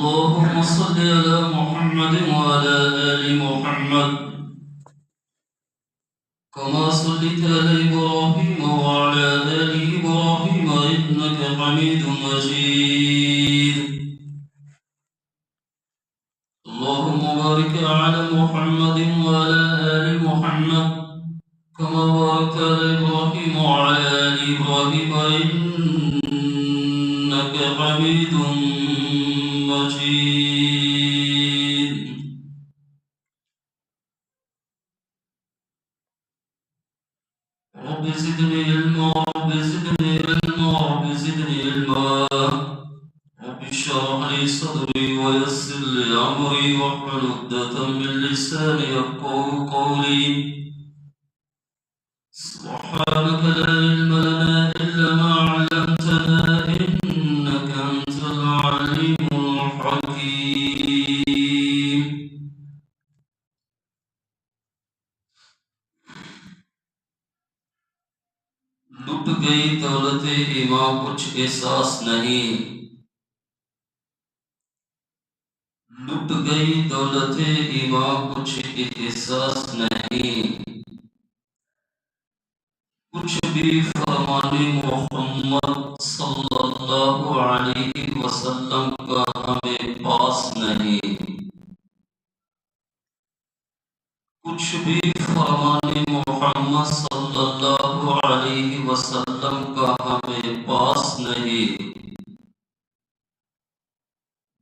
اللهم صل على محمد وعلى آل محمد كما صليت على إبراهيم وعلى آل إبراهيم إنك حميد مجيد. اللهم بارك على محمد وعلى آل محمد كما باركت على إبراهيم وعلى آل إبراهيم إنك حميد مجيد. رب زدني علما رب زدني علما رب زدني علما. رب اشرح لي صدري ويسر لي أمري واحلل عقدة من لساني يفقهوا قولي. سبحانك لا علم لنا إلا ما علمتنا إنك أنت العليم الحكيم. لٹ گئی دولت ایمان کچھ احساس نہیں. لٹ گئی دولت ایمان کچھ احساس نہیں. کچھ بھی فرمان محمد صلی اللہ علیہ وسلم کا ہمیں پاس نہیں. کچھ بھی فرمان محمد صلی اللہ علیہ وسلم کا ہمیں پاس نہیں.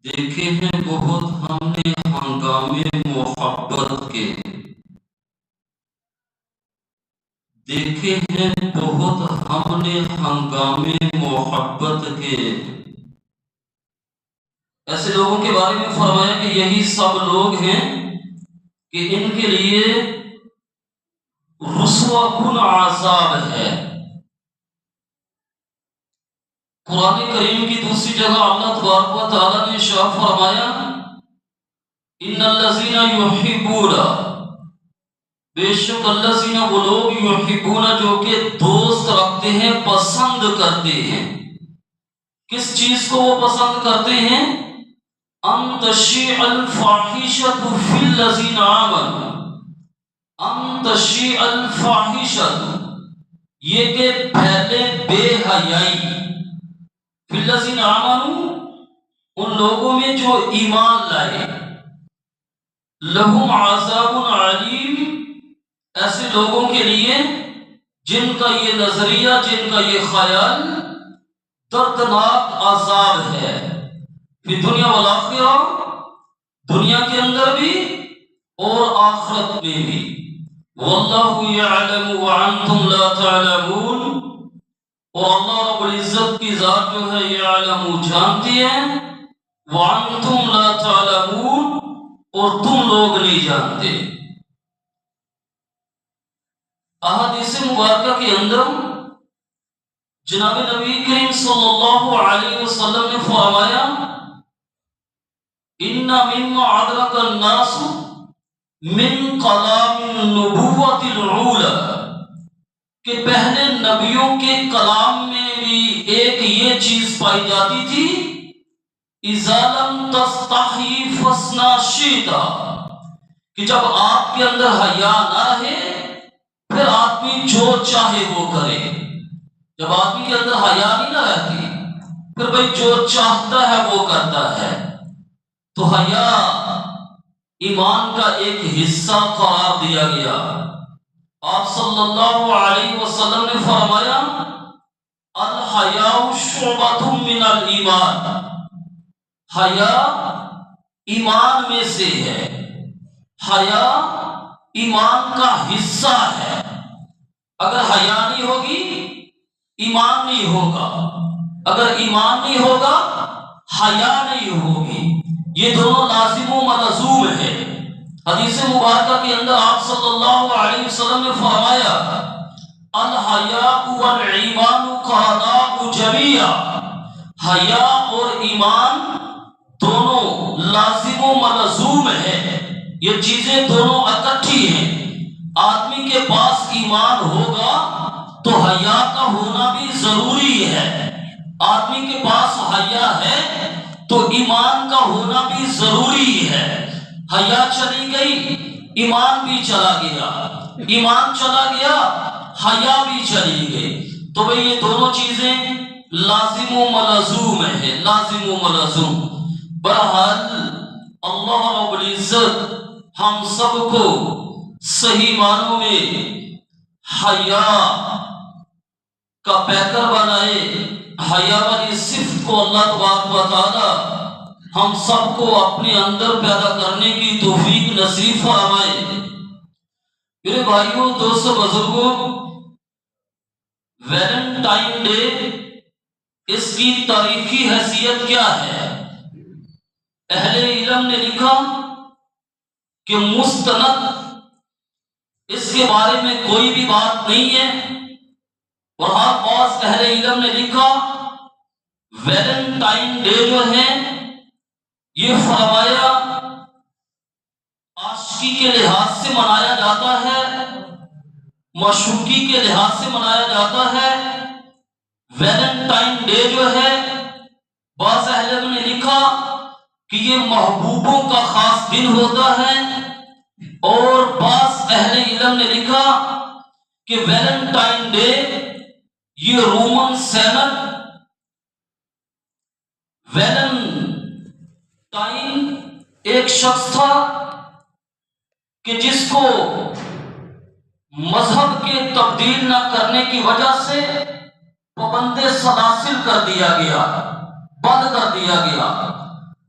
دیکھے ہیں بہت ہم نے ہنگامے محبت کے. دیکھے ہیں بہت ہم نے ہنگامے محبت کے. ایسے لوگوں کے بارے میں فرمایا کہ یہی سب لوگ ہیں کہ ان کے لیے رسوا کن عذاب ہے. قرآن کریم کی دوسری جگہ اللہ تبارک و تعالیٰ نے ارشاد فرمایا ان الذین یحبون، بے شک الذین وہ لوگ یحبون جو کہ دوست رکھتے ہیں، پسند کرتے ہیں. کس چیز کو وہ پسند کرتے ہیں؟ ان تشیع الفاحشۃ فی الذین آمنوا. ان تشیع الفاحشۃ یہ کہ پھیلے بے حیائی، فی الذین آمنوا ان لوگوں میں جو ایمان لائے، لہم عذاب علیم ایسے لوگوں کے لیے جن کا یہ نظریہ، جن کا یہ خیال دردناک عذاب ہے. فی دنیا والآخرہ، دنیا کے اندر بھی اور آخرت میں بھی. واللہ یعلم وانتم لا تعلمون، اور اللہ رب العزت کی ذات جو ہے یعلم جانتی ہے، وانتم لا تعلمون اور تم لوگ نہیں جانتے. احادیث مبارکہ کے اندر جناب نبی کریم صلی اللہ علیہ وسلم نے فرمایا ان مما ادرک الناس من کلام النبوۃ العولی، کہ پہلے نبیوں کے کلام میں بھی ایک یہ چیز پائی جاتی تھی اذا لم تستحی فاصنع شئتا، کہ جب آپ کے اندر حیا نہ رہے پھر آدمی جو چاہے وہ کرے. جب آدمی کے اندر حیا نہیں نہ رہتی پھر بھائی جو چاہتا ہے وہ کرتا ہے. تو حیا ایمان کا ایک حصہ قرار دیا گیا. آپ صلی اللہ علیہ وسلم نے فرمایا الحیاء شعبۃ من الایمان، حیا ایمان میں سے ہے. حیا ایمان کا حصہ ہے. اگر حیا نہیں ہوگی ایمان نہیں ہوگا، اگر ایمان نہیں ہوگا حیا نہیں ہوگی. یہ دونوں لازم و ملزوم ہے. حدیث مبارکہ کے اندر آپ صلی اللہ علیہ وسلم نے فرمایا الحیاء والایمان قرناء جمیعا، حیا اور ایمان دونوں لازم و ملزوم ہے. یہ چیزیں دونوں اکٹھی ہیں. آدمی کے پاس ایمان ہوگا تو حیا کا ہونا بھی ضروری ہے. آدمی کے پاس حیا ہے تو ایمان کا ہونا بھی ضروری ہے۔ حیا چلی گئی، ایمان بھی چلا گیا، ایمان چلا گیا، حیا بھی چلی گئی۔ تو بھئی یہ دونوں چیزیں لازم و ملزوم ہے، لازم و ملزوم۔ بہرحال اللہ رب العزت ہم سب کو صحیح معنوں میں حیا کا پیکر بنائے، حیا والی صفت کو اللہ تبارک و تعالی ہم سب کو اپنے اندر پیدا کرنے کی توفیق نصیب فرمائے۔ میرے بھائیوں، دوستو، بزرگوں، ویلنٹائن ڈے، اس کی تاریخی حیثیت کیا ہے؟ اہل علم نے لکھا کہ مستند اس کے بارے میں کوئی بھی بات نہیں ہے، اور ہر بعض اہل علم نے لکھا ویلنٹائن ڈے جو ہے یہ فرمایا عاشقی کے لحاظ سے منایا جاتا ہے، معشوقی کے لحاظ سے منایا جاتا ہے۔ ویلنٹائن ڈے جو ہے بعض اہل علم نے لکھا کہ یہ محبوبوں کا خاص دن ہوتا ہے، اور بعض اہل علم نے لکھا کہ ویلنٹائن ڈے یہ رومن سینٹ ویلنٹائن ایک شخص تھا کہ جس کو مذہب کے تبدیل نہ کرنے کی وجہ سے پابند سلاسل کر دیا گیا، بند کر دیا گیا۔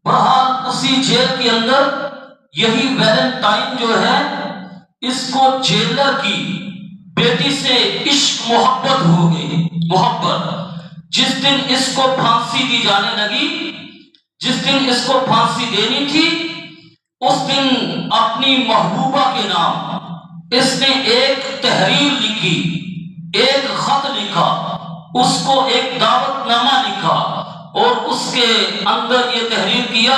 بہرحال اسی جیل کے اندر یہی ویلنٹائن جو ہے اس کو جیلر کی بیٹی سے عشق محبت ہو گئی، محبت۔ جس دن اس کو پھانسی دی جانے لگی، جس دن اس کو پھانسی دینی تھی، اس دن اپنی محبوبہ کے نام اس نے ایک تحریر لکھی، ایک خط لکھا، اس کو ایک دعوت نامہ لکھا، اور اس کے اندر یہ تحریر کیا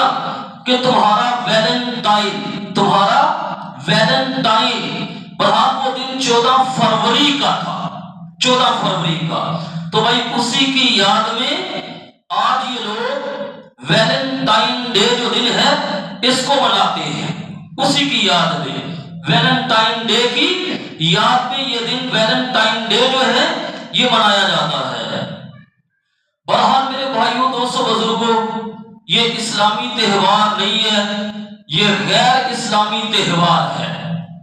کہ تمہارا ویلنٹائن، تمہارا ویلنٹائن۔ بہرحال وہ دن 14 فروری کا تھا، 14 فروری کا۔ تو بھائی اسی کی یاد میں آج یہ لوگ ویلنٹائن ڈے جو دن ہے اس کو مناتے ہیں، اسی کی یاد میں، ویلنٹائن ڈے کی یاد میں یہ دن ویلنٹائن ڈے جو ہے یہ منایا جاتا ہے۔ بہرحال میرے بھائیوں، دوستو، بزرگوں، یہ اسلامی تہوار نہیں ہے، یہ غیر اسلامی تہوار ہے،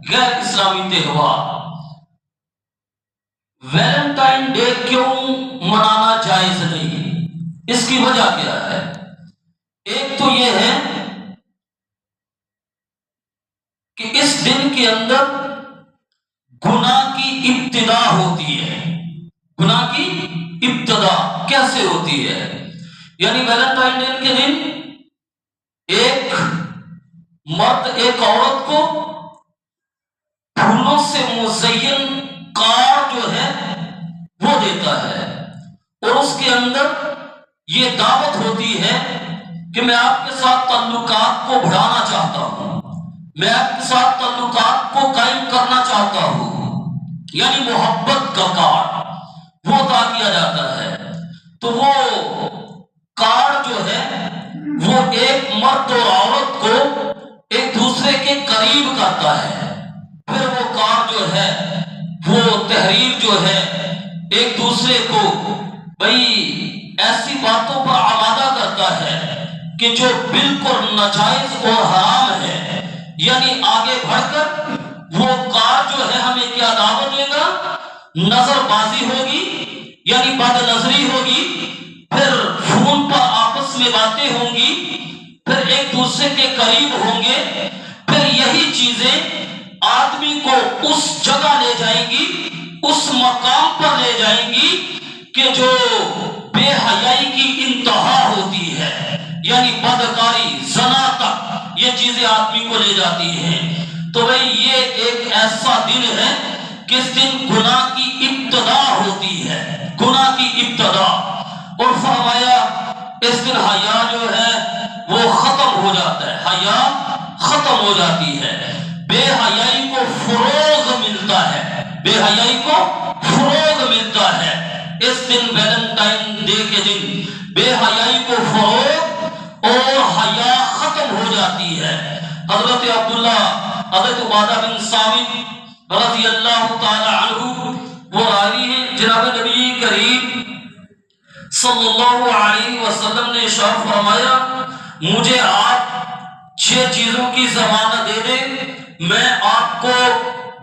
غیر اسلامی تہوار۔ ویلنٹائن ڈے کیوں منانا جائز نہیں؟ اس کی وجہ کیا ہے؟ ایک تو یہ ہے کہ اس دن کے اندر گناہ کی ابتدا ہوتی ہے۔ گناہ کی ابتدا کیسے ہوتی ہے؟ یعنی ویلنٹائن ڈے کے دن ایک مرد ایک عورت کو پھولوں سے مزین کارڈ جو ہے وہ دیتا ہے، اور اس کے اندر یہ دعوت ہوتی ہے کہ میں آپ کے ساتھ تعلقات کو بڑھانا چاہتا ہوں، میں آپ کے ساتھ تعلقات کو قائم کرنا چاہتا ہوں، یعنی محبت کا کارڈ وہ عطا کیا جاتا ہے۔ تو وہ کارڈ جو ہے وہ ایک مرد اور عورت کو ایک دوسرے کے قریب کرتا ہے۔ پھر وہ کارڈ جو ہے، وہ تحریر جو ہے، ایک دوسرے کو بھئی ایسی باتوں پر آمادہ کرتا ہے کہ جو بالکل ناجائز اور حرام ہے۔ یعنی آگے بڑھ کر وہ کارڈ جو ہے ہمیں کیا دعوت دے گا؟ نظر بازی ہوگی، یعنی بد نظری ہوگی، پھر فون پر آپس میں باتیں ہوں گی، پھر ایک دوسرے کے قریب ہوں گے، پھر یہی چیزیں آدمی کو اس جگہ لے جائیں گی، اس مقام پر لے جائیں گی کہ جو بے حیائی کی انتہا ہوتی ہے، یعنی بدکاری، زنا تک یہ چیزیں آدمی کو لے جاتی ہیں۔ تو بھئی یہ ایک ایسا دن ہے کہ اس دن گناہ کی ابتدا ہوتی ہے، گناہ کی ابتدا۔ اور فرمایا اس دن حیا جو ہے وہ ختم ہو جاتا ہے، حیا ختم ہو جاتی ہے، بے حیائی کو فروغ ملتا ہے، بے حیائی کو فروغ ملتا ہے۔ اس دن ویلنٹائن ڈے کے دن بے حیائی کو فروغ حیا ختم ہو جاتی ہے۔ حضرت عبداللہ حضرت عبادہ بن صامت رضی اللہ تعالی عنہ وہ راوی ہیں، جناب نبی کریم صلی اللہ علیہ وسلم نے ارشاد فرمایا مجھے آپ 6 چیزوں کی ضمانت دے دیں، میں آپ کو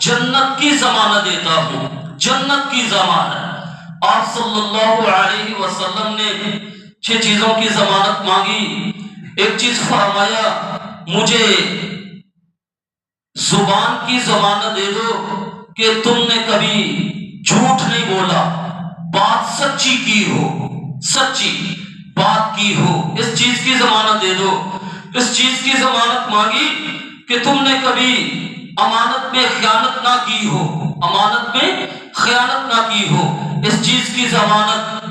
جنت کی ضمانت دیتا ہوں، جنت کی ضمانت۔ آپ صلی اللہ علیہ وسلم نے 6 چیزوں کی ضمانت مانگی۔ ایک چیز فرمایا مجھے زبان کی ضمانت دے دو کہ تم نے کبھی جھوٹ نہیں بولا، بات سچی کی ہو، سچی بات کی ہو، اس چیز کی ضمانت دے دو۔ اس چیز کی ضمانت مانگی کہ تم نے کبھی امانت میں خیانت نہ کی ہو، امانت میں خیانت نہ کی ہو، اس چیز کی ضمانت۔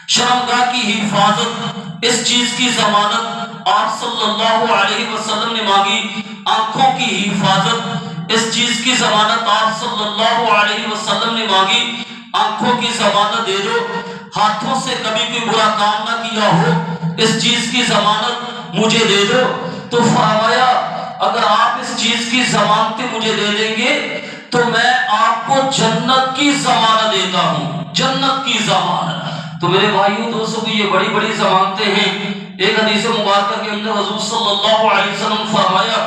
شرمگاہ کی حفاظت، اس چیز کی ضمانت آپ صلی اللہ علیہ وسلم نے مانگی۔ آنکھوں کی حفاظت، اس چیز کی ضمانت آپ صلی اللہ علیہ وسلم نے مانگی۔ آنکھوں کی ضمانت دے دو۔ ہاتھوں سے کبھی کوئی برا کام نہ کیا ہو، اس چیز کی ضمانت مجھے دے دو۔ تو فرمایا اگر آپ اس چیز کی ضمانتیں مجھے دے دیں گے تو میں آپ کو جنت کی ضمانت دیتا ہوں، جنت کی ضمانت۔ تو میرے بھائیوں دوستوں کی یہ بڑی بڑی ضمانتیں ہیں۔ ایک حدیث مبارکہ کے اندر حضور صلی اللہ علیہ وسلم فرمایا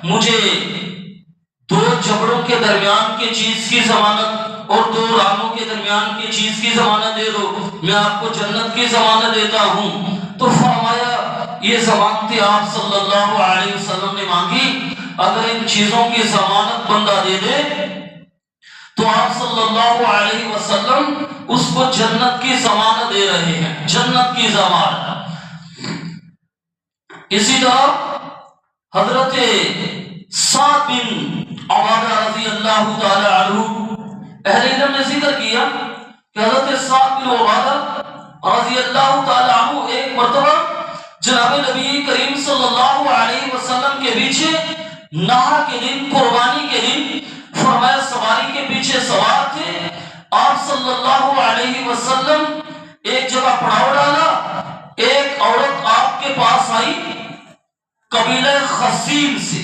مجھے 2 جبڑوں کے درمیان کی چیز کی ضمانت اور 2 رانوں کے درمیان کی چیز کی ضمانت دے دو، میں آپ کو جنت کی ضمانت دیتا ہوں۔ تو فرمایا یہ ضمانتیں آپ صلی اللہ علیہ وسلم نے مانگی، اگر ان چیزوں کی ضمانت بندہ دے دے تو آپ صلی اللہ علیہ وسلم اس کو جنت کی ضمانت دے رہے ہیں، جنت کی ضمانت۔ اسی طرح حضرت سعد بن عبادہ رضی اللہ تعالی عنہ، اہل علم نے ذکر کیا کہ حضرت سعد بن عبادہ رضی اللہ تعالی عنہ ایک مرتبہ جناب نبی کریم صلی اللہ علیہ وسلم کے پیچھے نحر کے دن، قربانی کے دن فرمایا سواری کے پیچھے سوار تھے۔ آپ صلی اللہ علیہ وسلم ایک جگہ پڑاؤ ڈالا، ایک عورت آپ کے پاس آئی قبیلہ خصیم سے،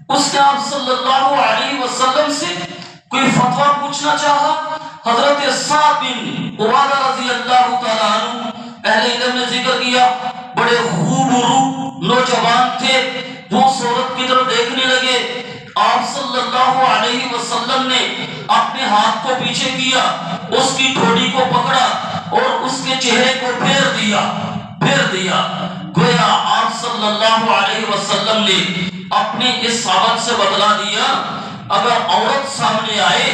اس نے آپ صلی اللہ علیہ وسلم سے کوئی فتویٰ پوچھنا چاہا۔ حضرت سعد بن عبادہ رضی اللہ تعالیٰ عنہ، اہل علم نے ذکر کیا بڑے خوبصورت نوجوان تھے، وہ صورت کی طرف دیکھنے لگے۔ آپ صلی اللہ علیہ وسلم نے اپنے ہاتھ کو پیچھے کیا، اس کی ٹھوڑی کو پکڑا اور اس کے چہرے کو پھیر دیا گویا آپ صلی اللہ علیہ وسلم نے اپنے اس سبق سے بدلا دیا اگر عورت سامنے آئے،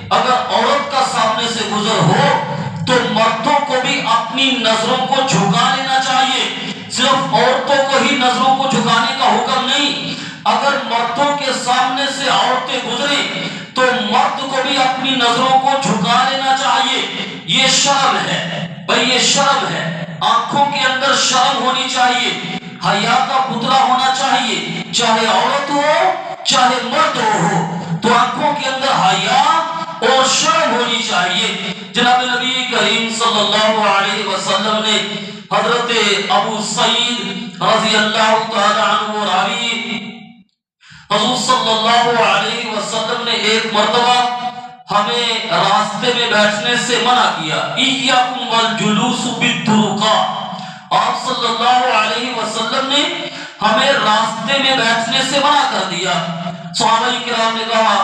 اگر عورت کا سامنے سے گزر ہو تو مردوں کو بھی اپنی نظروں کو جھکا لینا چاہیے۔ صرف عورتوں کو ہی نظروں کو جھکانے کا حکم نہیں، اگر مردوں کے سامنے سے عورتیں گزریں تو مرد کو بھی اپنی نظروں کو جھکا لینا چاہیے۔ یہ شرم ہے بھائی، یہ شرم ہے۔ آنکھوں کے اندر شرم ہونی چاہیے، حیا کا پتلا ہونا چاہیے، چاہے عورت ہو چاہے مرد ہو، تو آنکھوں کے اندر حیا اور شرم ہونی چاہیے۔ جناب نبی کریم صلی اللہ علیہ وسلم نے حضرت ابو سعید رضی اللہ تعالی عنہ راوی، حضور صلی اللہ علیہ وسلم نے ایک مرتبہ ہمیں راستے میں بیٹھنے سے منع کیا، ایاکم والجلوس بالطرقات۔ آپ صلی اللہ علیہ وسلم نے ہمیں راستے میں بیٹھنے سے منع کر دیا۔ صحابہ کرام نے کہا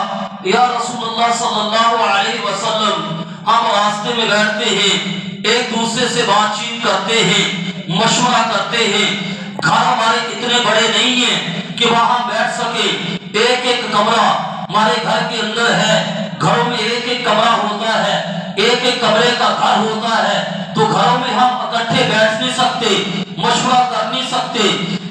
یا رسول اللہ صلی اللہ علیہ وسلم، ہم راستے میں بیٹھتے ہیں، ایک دوسرے سے بات چیت کرتے ہیں، مشورہ کرتے ہیں، گھر ہمارے اتنے بڑے نہیں ہیں کہ وہاں بیٹھ سکے، ایک ایک کمرہ ہمارے گھر کے اندر ہے، گھروں میں ایک ایک کمرہ ہوتا ہے، ایک ایک کمرے کا گھر ہوتا ہے، تو گھروں میں ہم اکٹھے بیٹھ نہیں سکتے، مشورہ کر نہیں سکتے،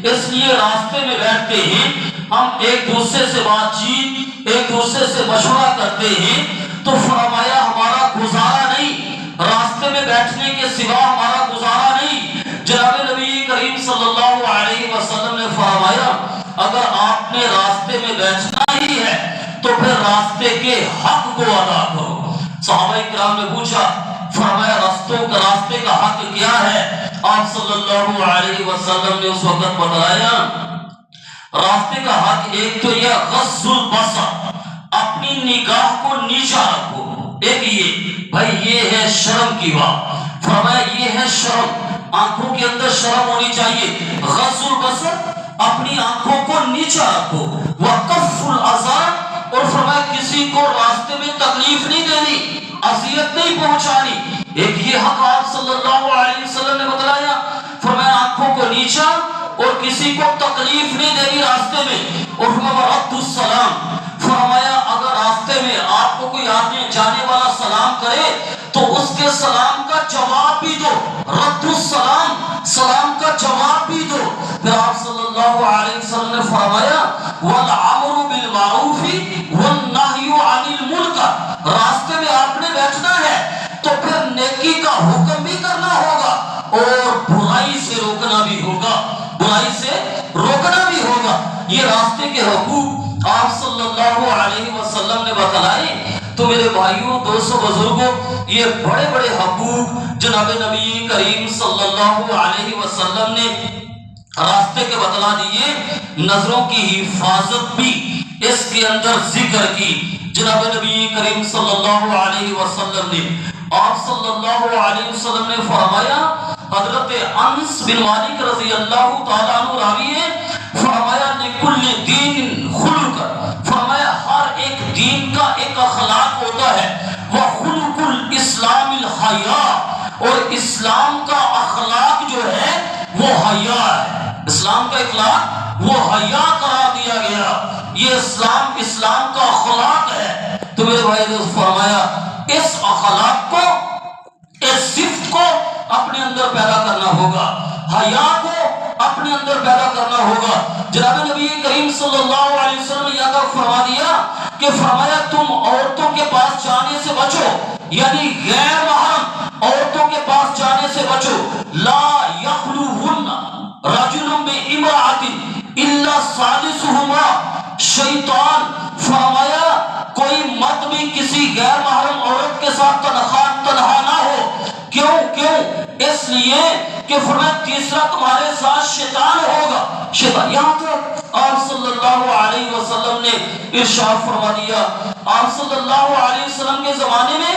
اس لیے راستے میں بیٹھتے ہیں، ہم ایک دوسرے سے بات چیت، ایک دوسرے سے مشورہ کرتے ہیں۔ تو فرمایا ہمارا گزارا نہیں، راستے میں بیٹھنے کے سوا ہمارا گزارا نہیں۔ جناب نبی کریم صلی اللہ علیہ وسلم نے فرمایا اگر آپ نے راستے میں بیٹھنا ہی ہے تو پھر راستے کے حق کو ادا کرو۔ صحابہ کرام نے پوچھا، فرمایا راستے کا حق کیا ہے؟ آپ صلی اللہ علیہ وسلم نے اس وقت بتلایا راستے کا حق ایک تو یہ غض البصر، اپنی نگاہ کو نیچا رکھو، ایک یہ بھائی یہ ہے شرم کی بات، فرمایا یہ ہے شرم، آنکھوں کے اندر شرم ہونی چاہیے، غض البصر اپنی آنکھوں کو نیچا رکھو، وکف الاذى اور فرمایا کسی کو راستے میں تکلیف نہیں دینی، اذیت نہیں پہنچانی، ایک یہ حق آپ صلی اللہ علیہ وسلم نے بتلایا، فرمایا آنکھوں کو نیچا اور کسی کو تکلیف نہیں دینی راستے میں، اور فرمایا رد السلام، فرمایا اگر راستے میں آپ کو کوئی آدمی جانے والا سلام کرے تو اس کے سلام کا جواب بھی دو، رد السلام، سلام کا جواب بھی دو۔ پھر آپ صلی اللہ علیہ وسلم نے فرمایا والامر بالمعروف والنہی عن المنکر، راستے میں آپ نے بیٹھنا ہے تو پھر نیکی کا حکم بھی کرنا ہوگا اور برائی سے روکنا بھی ہوگا، برائی سے روکنا بھی ہوگا، یہ راستے کے حقوق آپ صلی اللہ علیہ وسلم نے بتلائے۔ تو میرے بھائیوں، دوستوں، بزرگوں، یہ بڑے بڑے حقوق جناب نبی کریم صلی اللہ علیہ وسلم نے راستے کے بتلا دیے۔ نظروں کی حفاظت بھی اس کے اندر ذکر کی جناب نبی کریم صلی اللہ علیہ وسلم نے۔ آپ صلی اللہ علیہ وسلم نے فرمایا، حضرت انس بن مالک رضی اللہ تعالیٰ عنہ راوی ہے، فرمایا لکل دین خلق، فرمایا ہر ایک دین کا ایک اخلاق ہوتا ہے، وخلق الاسلام الحیاء، اور اسلام کا اخلاق جو ہے وہ حیا ہے، اسلام کا اخلاق وہ حیا قرار دیا گیا، یہ اسلام کا اخلاق ہے۔ تو میرے بھائی نے فرمایا اس اخلاق کو، اس صفت کو اپنے اندر پیدا کرنا ہوگا، حیا کو اپنے اندر پیدا کرنا ہوگا۔ جناب نبی کریم صلی اللہ علیہ وسلم نے یہاں فرما دیا کہ فرمایا تم عورتوں کے پاس جانے سے بچو، یعنی غیر محرم عورتوں کے پاس جانے سے بچو، لا یخلوہن رجل بامرأۃ الا ثالثہما شیطان، فرمایا کوئی مرد بھی کسی غیر محرم عورت کے ساتھ تنہا نہ ہو، کیوں اس لیے کہ فرمایا تیسرا تمہارے ساتھ شیطان ہوگا، شیطان۔ یہاں تک آپ صلی اللہ علیہ وسلم نے ارشاد فرما دیا۔ آپ صلی اللہ علیہ وسلم کے زمانے میں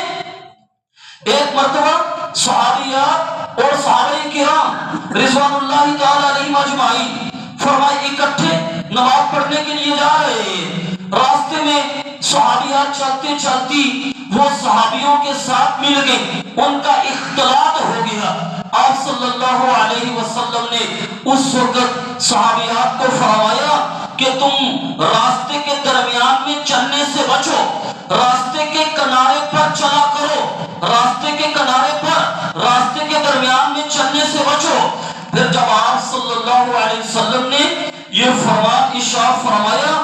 ایک مرتبہ صحابیات اور صحابہ کرام رضوان اللہ تعالی علیہم اجمعین فرمایا اکٹھے نماز پڑھنے کے لیے جا رہے ہیں، راستے میں صحابیات چلتے چلتی وہ صحابیوں کے ساتھ مل گئے، ان کا اختلاط ہو گیا۔ آپ صلی اللہ علیہ وسلم نے اس وقت صحابیات کو فرمایا کہ تم راستے کے درمیان میں چلنے سے بچو، راستے کے کنارے پر چلا کرو، راستے کے کنارے پر، راستے کے درمیان میں چلنے سے بچو۔ پھر جب آپ صلی اللہ علیہ وسلم نے یہ فرمان ارشاد فرمایا،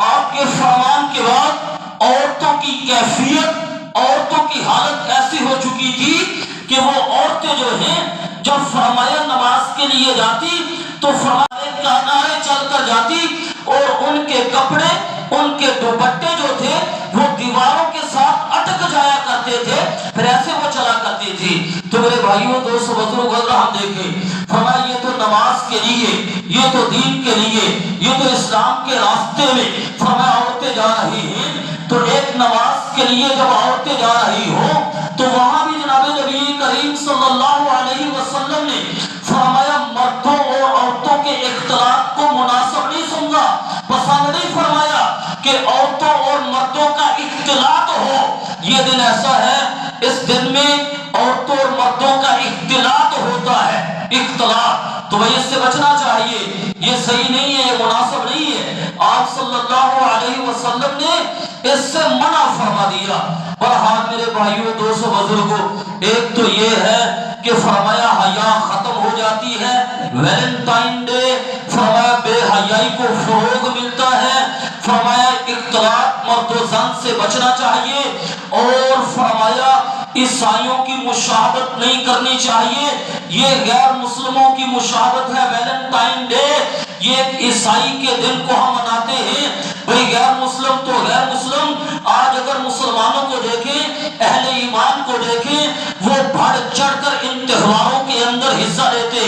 آپ کے فرمان کے بعد عورتوں کی کیفیت، عورتوں کی حالت ایسی ہو چکی تھی کہ وہ عورتیں جو ہیں جب فرمایا نماز کے لیے جاتی تو فرمایا کنارے چل کر جاتی اور ان کے کپڑے، ان کے دوپٹے جو تھے وہ دیواروں کے ساتھ اٹک جایا کرتے تھے، پھر ایسے وہ چلا کرتی تھی۔ تو میرے بھائیوں، دوستوں، بزرگوں، اگر ہم دیکھیں فرمایا یہ تو نماز کے لیے، یہ تو دین کے لیے، یہ تو اسلام کے راستے میں فرمایا عورتیں جا رہی ہیں، تو ایک نماز کے لیے جب عورتیں جا رہی ہوں تو وہاں بھی جناب نبی کریم صلی اللہ علیہ وسلم نے فرمایا مردوں اور عورتوں کے اختلاط کو مناسب نہیں سمجھا، پسند نہیں فرمایا کہ عورتوں اور مردوں کا اختلاط ہو۔ یہ دن ایسا ہے، اس دن میں عورتوں اور مردوں کا اختلاط ہوتا ہے، اختلاط، تو بھائی اس سے بچنا چاہیے، یہ صحیح نہیں ہے، یہ مناسب نہیں ہے۔ آپ صلی اللہ علیہ وسلم نے اس سے منع فرما دیا۔ بہرحال میرے بھائیوں، دوستوں، بزرگوں، ایک تو یہ ہے کہ فرمایا حیا ختم ہو جاتی ہے، ویلنٹائن ڈے فرمایا بے حیائی کو فروغ ملتا ہے، فرمایا اختلاط مرد و زن سے بچنا چاہیے، اور فرمایا عیسائیوں کی مشابہت نہیں کرنی چاہیے، یہ غیر مسلموں کی مشابہت ہے۔ ویلنٹائن ڈے یہ ایک عیسائی کے دن کو ہم مناتے ہیں، بھئی غیر مسلم تو غیر مسلم، آج اگر مسلمانوں کو دیکھیں، اہل ایمان کو دیکھیں، وہ بڑھ چڑھ کر ان تہواروں کے اندر حصہ لیتے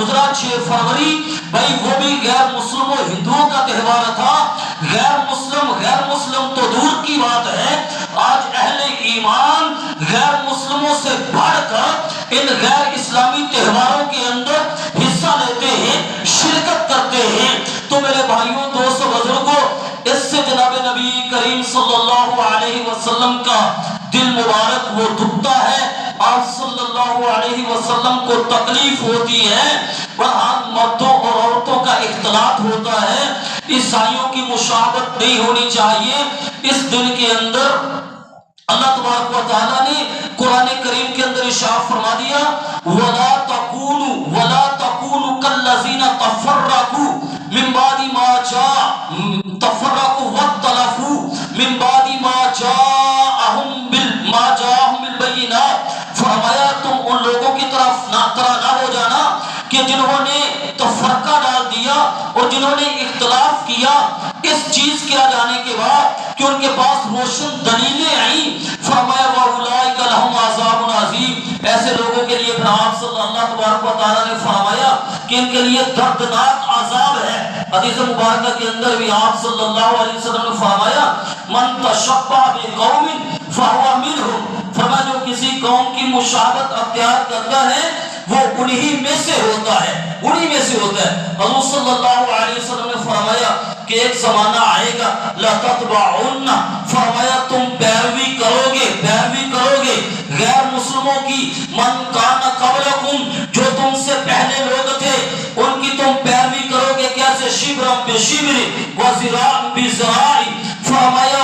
گزرا 6 فروری، بھائی وہ بھی غیر مسلم و ہندوؤں کا تہوار تھا۔ غیر مسلم تو دور کی بات ہے، آج اہل ایمان غیر مسلموں سے بڑھ کر ان غیر اسلامی تہواروں کے اندر حصہ لیتے ہیں، شرکت کرتے ہیں۔ تو میرے بھائیوں، دوستو، بزرگوں، اس سے جناب نبی کریم صلی اللہ علیہ وسلم کا دل مبارک وہ دکھتا ہے، آپ صلی اللہ علیہ وسلم کو تکلیف ہوتی ہے۔ بہرحال مردوں اور عورتوں کا اختلاط ہوتا ہے، عیسائیوں کی مشابہت نہیں ہونی چاہیے۔ اس دن کے اندر اللہ تبارک و تعالیٰ نے قرآن کریم کے اندر ارشاد فرما دیا، وَلَا تَكُونُوا كَالَّذِينَ تَفَرَّقُوا مِن بَعْدِ مَا وَاخْتَلَفُوا مِن بَعْدِ مَا جَاءَهُم بِالْبَيِّنَاتِ۔ فرمایا تم ان لوگوں کی طرف نہ ہو جانا کہ جنہوں نے تفرقہ ڈال دیا اور جنہوں نے اختلاف کیا اس چیز کے آ جانے کے بعد کہ ان کے پاس روشن دلیلیں آئیں۔ فرمایا وَأُولَٰئِكَ لَهُمْ عَذَابٌ عَظِيمٌ، ایسے لوگوں کے لیے پھر آپ صلی اللہ تبارک و تعالیٰ نے فرمایا کہ ان کے لیے دردناک عذاب ہے۔ حدیث مبارکہ کے اندر بھی آپ صلی اللہ علیہ وسلم نے فرمایا مَن تَشَبَّهَ بِقَوْمٍ فَهُوَ مِنْهُمْ، فرمایا جو کسی قوم کی مشابہت اختیار کرتا ہے وہ انہی میں سے ہوتا ہے، انہی میں سے ہوتا ہے۔ حضور صلی اللہ علیہ وسلم نے فرمایا کہ ایک زمانہ آئے گا لَتَتْبَعُنَّ، فرمایا تم پیروی کرو گے غیر مسلموں کی، مَن كَانَ قَبْلَكُمْ، جو تم سے پہلے لوگ تھے ان کی تم پیروی کرو گے، کیسے؟ شِبْرًا بِشِبْرٍ وَذِرَاعًا بِذِرَاعٍ، فرمایا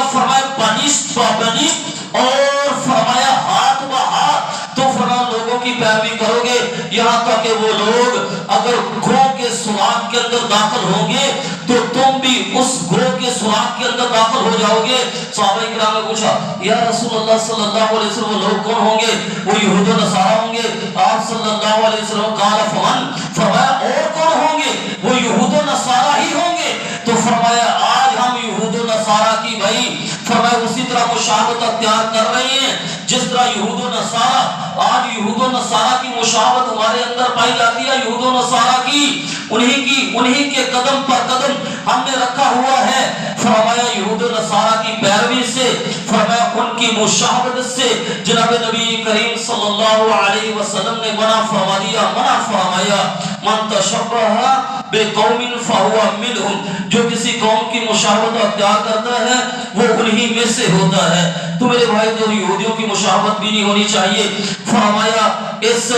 بنسبت بنسبت اور فرمایا ہاتھ بہاتھ، تو فرمان لوگوں کی پیروی کرو گے، یہاں تک کہ وہ لوگ اگر گروہ کے سراغ کے اندر داخل ہوں گے تو تم بھی اس گروہ کے سراغ کے اندر داخل ہو جاؤ گے۔ صحابہ کرام نے پوچھا یا رسول اللہ صلی اللہ علیہ وسلم وہ لوگ کون ہوں گے؟ وہ یہود و نصارہ ہوں گے؟ آپ صلی اللہ علیہ وسلم قال فمن، فرمایا اور کون ہوں گے؟ وہ یہود و نصارہ ہی ہوں گے۔ تو فرمایا آج ہم یہود و نصارہ کی بھائی فرمایا اسی طرح مشابہت اختیار کر رہے ہیں جس طرح یہود و نصارہ، آج یہود و نصارہ کی مشابہت ہمارے اندر پائی جاتی ہے، یہود و نصارہ کی انہی کے قدم پر قدم ہم نے رکھا ہوا ہے۔ فرمایا یہود و نصارہ کی پیروی سے، فرمایا ان کی مشابہت سے جناب نبی کریم صلی اللہ علیہ وسلم نے منع فرمایا من تشبہ بقوم فہو منہم، جو کسی قوم کی مشابہت اختیار کرتا ہے وہ انہی میں سے ہوتا ہے۔ تو میرے بھائی تو یہودیوں کی مشابہت بھی نہیں ہونی چاہیے۔ فرمایا اس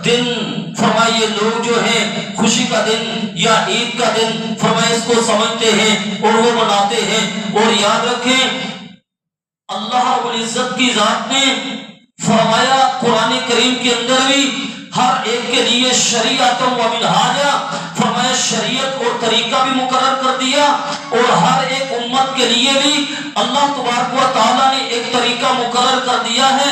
دن فرمایا یہ لوگ جو ہیں خوشی کا دن یا عید کا دن فرمایا اس کو سمجھتے ہیں اور وہ مناتے ہیں، اور یاد رکھیں اللہ رب العزت کی ذات نے فرمایا قرآن کریم کے اندر بھی ہر ایک کے لیے شریعت و منہاجا، فرمایا شریعت اور طریقہ بھی مقرر کر دیا، اور ہر ایک امت کے لیے بھی اللہ تبارک و تعالیٰ نے ایک طریقہ مقرر کر دیا ہے۔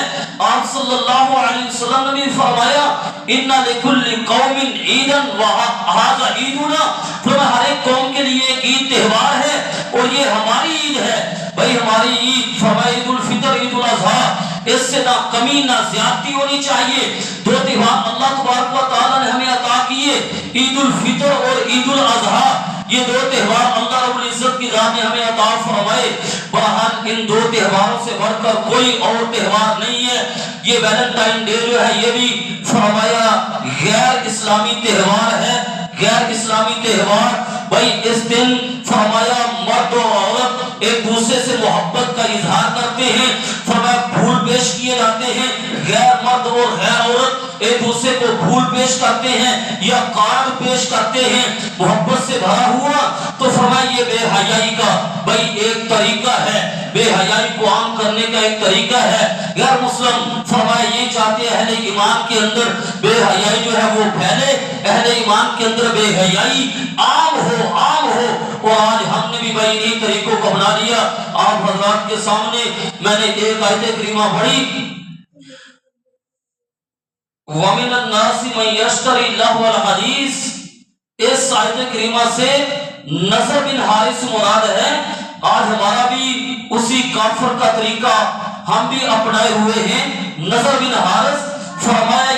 آپ صلی اللہ علیہ وسلم نے بھی فرمایا اِنَّ لِكُلِّ قَوْمٍ عِيدًا وَهَذَا عِيدُنَا، فرمایا ہر ایک قوم کے لیے ایک عید تہوار ہے اور یہ ہماری عید ہے۔ بھائی ہماری عید فرمایا عید الفطر، عید الاضحیٰ، اس سے نہ کمی نہ زیادتی ہونی چاہیے۔ دو تہوار اللہ تبارک و تعالیٰ نے ہمیں عطا کیے، عید الفطر اور عید الاضحیٰ، یہ دو تہوار اللہ رب العزت کی ذات نے ہمیں عطا فرمائے۔ بہرحال ان دو تہواروں سے بڑھ کر کوئی اور تہوار نہیں ہے۔ یہ ویلنٹائن ڈے جو ہے یہ بھی فرمایا غیر اسلامی تہوار ہے، غیر اسلامی تہوار۔ بھائی اس دن فرمایا مرد و عورت ایک دوسرے سے محبت کا اظہار کرتے ہیں، فرمایا پھول پیش کیے جاتے ہیں، غیر مرد اور غیر عورت ایک دوسرے کو پھول پیش کرتے ہیں یا کارڈ پیش کرتے ہیں محبت سے بھرا ہوا۔ تو فرمایا یہ بے حیائی کا بھائی ایک طریقہ ہے، بے حیائی کو عام کرنے کا ایک طریقہ ہے۔ غیر مسلم فرمایا یہ چاہتے ہیں اہل ایمان کے اندر بے حیائی جو ہے وہ پھیلے، اہل ایمان کے اندر بے حیائی عام ہو، اور آج ہم نے بھی بھائی انہی طریقوں کو بنا لیا۔ آپ حضرات کے سامنے میں نے ایک آیت کریمہ پڑھی، وَمِنَ النَّاسِ مَن يَشْتَرِي لَهْوَ الْحَدِيثِ، اس آیت کریمہ سے نضر بن حارث مراد ہے۔ آج ہمارا بھی اسی کافر کا طریقہ ہم بھی اپنائے ہوئے ہیں۔ نضر بن حارث فرمایا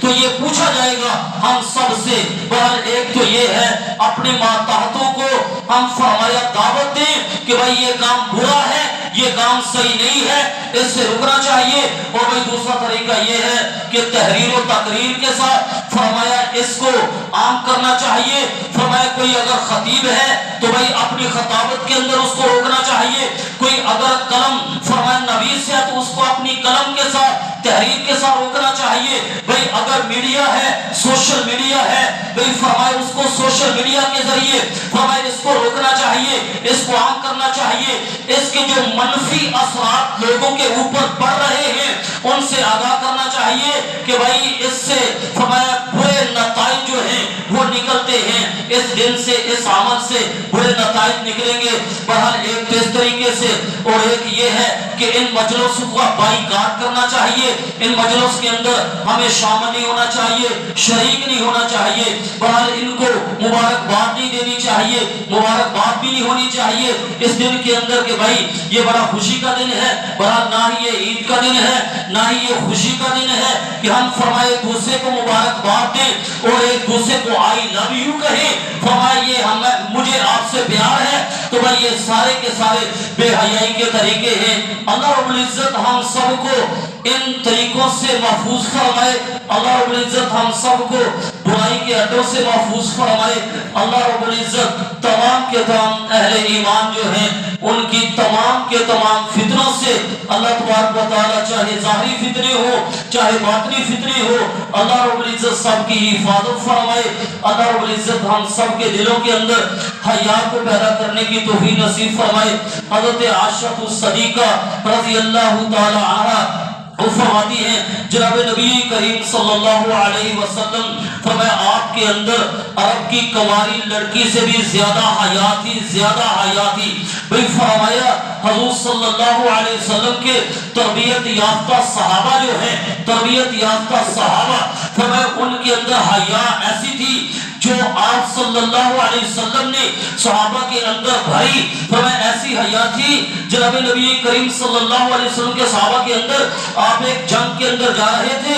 تو یہ پوچھا جائے گا ہم سب سے۔ بہرحال ایک تو یہ ہے اپنے ماتحتوں کو ہم فرمایا دعوت دیں کہ بھائی یہ کام برا ہے، یہ کام صحیح نہیں ہے، اس سے رکنا چاہیے۔ اور بھائی دوسرا طریقہ یہ ہے کہ تحریر و تقریر کے ساتھ فرمایا اس کو عام کرنا چاہیے۔ فرمایا کوئی اگر خطیب ہے تو بھائی اپنی خطابت کے اندر اس کو روکنا چاہیے، کوئی اگر قلم فرمایا نویس ہے تو اس کو اپنی قلم کے ساتھ تحریر کے ساتھ روکنا چاہیے۔ بھائی اگر میڈیا ہے، سوشل میڈیا ہے، بھائی فرمایا اس کو سوشل میڈیا کے ذریعے فرمایا اس کو روکنا چاہیے، اس کو عام کرنا چاہیے۔ اس کے جو منفی اثرات لوگوں کے اوپر پڑ رہے ہیں ان سے آگاہ کرنا چاہیے کہ بھائی اس سے فرمایا برے نتائج جو ہیں وہ نکلتے ہیں، اس دن سے اس عمل سے برے نتائج نکلیں گے۔ بہرحال ایک تو اس طریقے سے، اور ایک یہ ہے کہ ان مجلسوں کا بائیکاٹ کرنا چاہیے، ان مجلس کے اندر ہمیں شامل نہیں ہونا چاہیے، شریک نہیں ہونا چاہیے۔ بہرحال ان کو مبارکباد نہیں دینی چاہیے، مبارکباد بھی نہیں ہونی چاہیے اس دن کے اندر کہ بھائی یہ بڑا خوشی کا دن ہے۔ بہرحال نہ ہی یہ عید کا دن ہے، نہ ہی یہ خوشی کا دن ہے کہ ہم فرمائے ایک دوسرے کو مبارکباد دیں اور ایک دوسرے کو آئی لو یو کہیں۔ فرمائے یہ مجھے آپ سے پیار ہے، تو بھائی یہ سارے کے سارے بے حیائی کے طریقے ہیں۔ اللہ رب العزت ہم سب کو ان طریقوں سے محفوظ فرمائے، اللہ رب العزت ہم سب کو برائی کے اڈوں سے محفوظ فرمائے۔ اللہ رب العزت تمام کے تمام اہل ایمان جو ہیں ان کی تمام کے تمام فتنوں سے اللہ تبارک و تعالیٰ، چاہے ظاہری فتنے ہو چاہے باطنی فتنے ہو، اللہ رب العزت سب کی حفاظت فرمائے۔ اللہ رب العزت ہم سب کے دلوں کے اندر حیا کو پیدا کرنے کی توفیق نصیب فرمائے۔ حضرت عائشہ الصدیقہ رضی اللہ تعالی عنہا وہ فرماتی ہیں جناب نبی کریم صلی اللہ علیہ وسلم فرمایا آپ کے اندر عرب کی کنواری لڑکی سے بھی زیادہ حیا تھی، زیادہ حیا تھی۔ بھئی فرمایا حضور صلی اللہ علیہ وسلم کے تربیت یافتہ صحابہ جو ہیں، تربیت یافتہ صحابہ فرمایا ان کے اندر حیا ایسی تھی جو آپ صلی اللہ علیہ وسلم نے صحابہ کے اندر بھری۔ فرمایا ایسی حیا تھی جناب نبی کریم صلی اللہ علیہ وسلم کے صحابہ کے اندر، آپ ایک جنگ کے اندر جا رہے تھے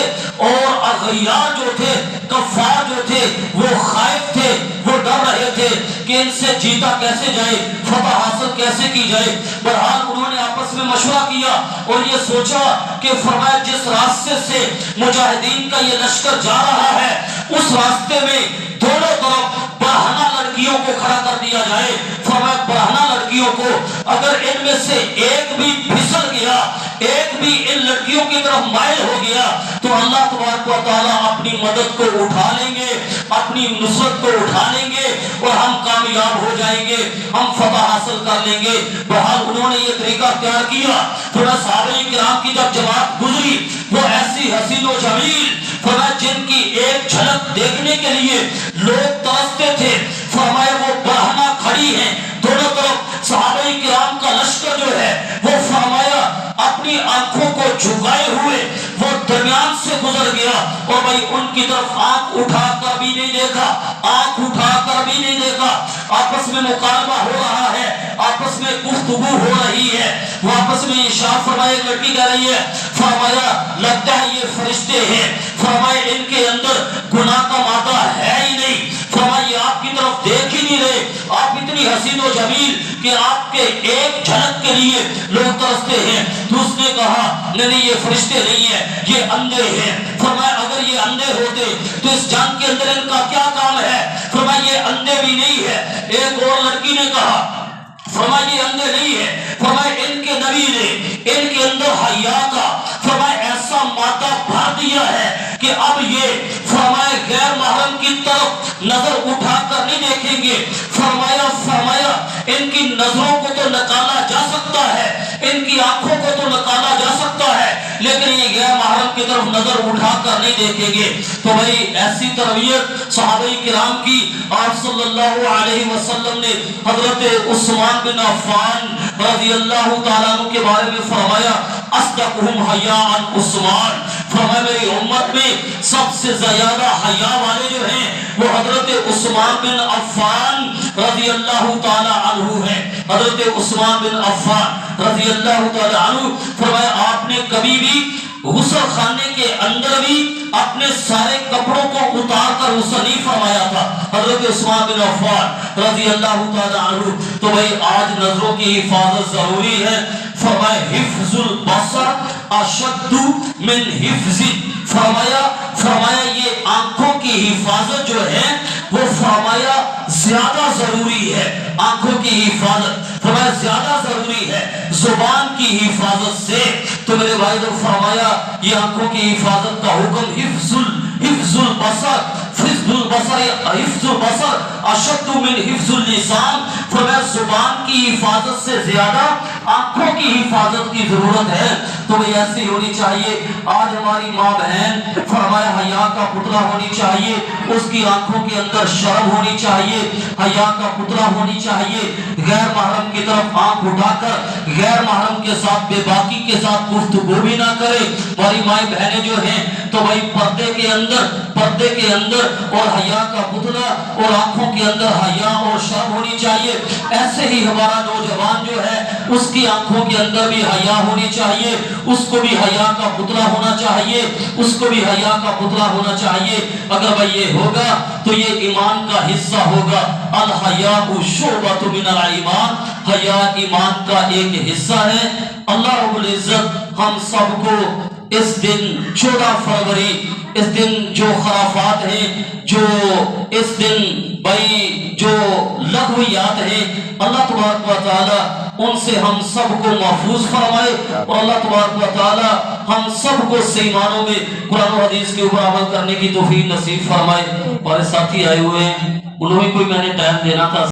اور اغیار جو تھے، کفار جو تھے، وہ خائف تھے، وہ ڈر رہے تھے کہ ان سے جیتا کیسے جائے، فتح حاصل کیسے کی جائے۔ بہرحال انہوں نے آپس میں مشورہ کیا اور یہ سوچا کہ فرمایا جس راستے سے مجاہدین کا یہ لشکر جا رہا ہے اس راستے میں دونوں طرف برہنہ لڑکیوں کو کھڑا کر دیا جائے۔ فرمایا برہنہ لڑکیوں کو اگر ان میں سے ایک بھی پھسل گیا، ایک بھی ان لڑکیوں کی طرف مائل ہو گیا تو اللہ تبارک و تعالیٰ اپنی مدد کو اٹھا لیں گے، اپنی نصرت کو اٹھا لیں گے اور ہم کامیاب ہو جائیں گے، ہم فتح حاصل کر لیں گے۔ بہرحال انہوں نے یہ طریقہ اختیار کیا۔ تھوڑا صحابہ کرام کی جب جماعت گزری وہ ایسی حسین و جمیل فرمایا جن کی ایک جھلک دیکھنے کے لیے لوگ ترستے تھے۔ فرمایا وہ برہنہ کھڑی ہیں، دونوں طرف صحابہ کرام کا لشکر جو ہے وہ فرمایا اپنی آنکھوں کو جھکائے ہوئے وہ درمیان سے گزر گیا اور بھائی ان کی طرف آنکھ اٹھا کر بھی نہیں دیکھا، آنکھ اٹھا کر بھی نہیں دیکھا۔ آپس میں مکالمہ ہو رہا ہے، آپس میں گفتگو ہو رہی ہے، وہ آپس میں ارشاد فرمایا ایک لڑکی کہہ رہی ہے فرمایا لگتا ہے یہ فرشتے ہیں، فرمایا ان کے اندر گناہ کا مادہ ہے ہی نہیں، فرمایا یہ آپ کی طرف دیکھ ہی نہیں رہے، آپ اتنی حسین و جمیل کہ آپ کے ایک جھلک کے لیے لوگ ترستے ہیں۔ تو اس نے کہا نہیں یہ فرشتے نہیں ہیں، یہ اندھے ہیں۔ فرمایا اگر یہ اندھے ہوتے تو اس جنگ کے اندر ان کا کیا کام ہے؟ فرمایا یہ اندھے بھی نہیں ہے۔ ایک اور لڑکی نے کہا فرمایا یہ اندھے نہیں ہے، فرمایا ان کے نبی نے ان کے اندر حیا کا فرمایا ایسا مادہ بھر دیا ہے کہ اب یہ فرمایا غیر محرم کی طرف نظر اٹھا کر نہیں دیکھیں گے۔ فرمایا ان کی نظروں کو تو نکالا جا سکتا ہے، ان کی آنکھوں کو تو نکالا جا سکتا ہے، لیکن یہ غیر محرم کی طرف نظر اٹھا کر نہیں دیکھیں گے۔ تو بھائی ایسی تربیت صحابہ کرام کی آپ صلی اللہ علیہ وسلم نے حضرت عثمان بن عفان رضی اللہ تعالیٰ عنہ کے بارے میں فرمایا اصدقہم حیاء عثمان۔ فرمایا میری امت میں سب سے زیادہ حیا والے جو ہیں وہ حضرت عثمان بن عفان رضی اللہ تعالیٰ عنہ ہیں۔ حضرت عثمان بن عفان رضی اللہ تعالیٰ عنہ فرمایا آپ نے کبھی بھی غسل خانے کے اندر بھی اپنے سارے کپڑوں کو اتار کر غسل نہیں فرمایا تھا حضرت عثمان بن عفان رضی اللہ تعالی عنہ. تو بھائی آج نظروں کی حفاظت ضروری ہے. فرمایا حفظ البصر اشد من حفظ، فرمایا یہ آنکھوں کی حفاظت جو ہے وہ فرمایا زیادہ ضروری ہے. آنکھوں کی حفاظت فرمایا زیادہ ضروری ہے زبان کی حفاظت سے. تو میرے بھائی نے فرمایا یہ آنکھوں کی حفاظت کا حکم حفظ البصر حفظ البصر اشد من حفظ اللسان. فرمایا زبان کی حفاظت سے زیادہ آنکھوں کی حفاظت کی ضرورت ہے. تو یہ ایسی ہونی چاہیے. آج ہماری ماں بہن فرمایا حیا کا پتلا ہونی چاہیے، اس کی آنکھوں کے اندر شرم ہونی چاہیے، حیا کا پتلا ہونی چاہیے. غیر محرم کی طرف آنکھ اٹھا کر غیر محرم کے ساتھ بے باکی کے ساتھ گفتگو بھی نہ کرے. ہماری مائیں بہنیں جو ہیں تو بھائی پردے کے اندر اور حیا کا پتلا اور آنکھوں کے اندر حیا اور شرم ہونی چاہیے. ایسے ہی ہمارا نوجوان جو ہے اس کی آنکھوں کے اندر بھی حیا ہونی چاہیے، اس کو بھی حیا کا پتلا ہونا چاہیے، اس کو بھی حیا کا پتلا ہونا چاہیے. اگر بھائی یہ ہوگا تو یہ ایمان کا حصہ ہوگا. الحیاء شعبۃ من الایمان، حیا ایمان کا ایک حصہ ہے. اللہ رب العزت ہم سب کو اس دن 14 فروری، اس دن جو خرافات ہیں، جو اس دن بھائی جو لغویات ہیں، اللہ تبارک و تعالی ان سے ہم سب کو محفوظ فرمائے. اور اللہ تبارک و تعالی ہم سب کو صحیح معنوں میں قرآن و حدیث کے اوپر عمل کرنے کی توفیق نصیب فرمائے. ہمارے ساتھی آئے ہوئے ہیں، انہوں نے کوئی میں نے ٹائم دینا تھا.